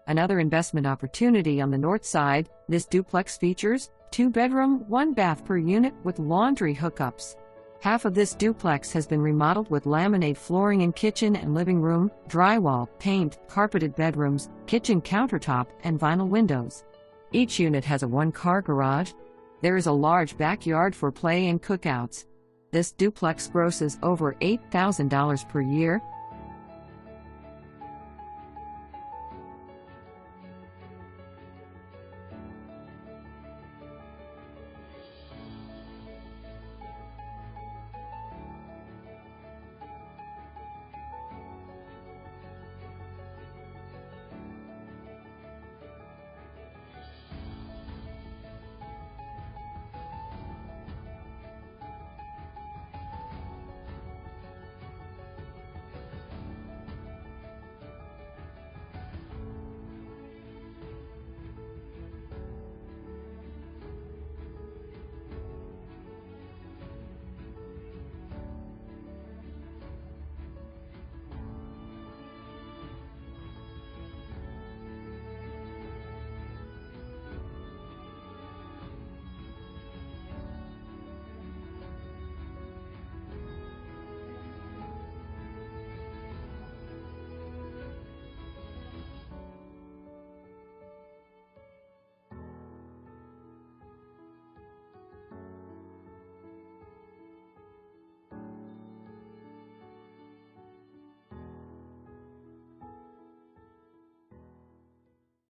Another investment opportunity on the north side, this duplex features 2-bedroom, 1-bath per unit with laundry hookups. Half of this duplex has been remodeled with laminate flooring in kitchen and living room, drywall, paint, carpeted bedrooms, kitchen countertop, and vinyl windows. Each unit has a 1-car garage. There is a large backyard for play and cookouts. This duplex grosses over $8,000 per year,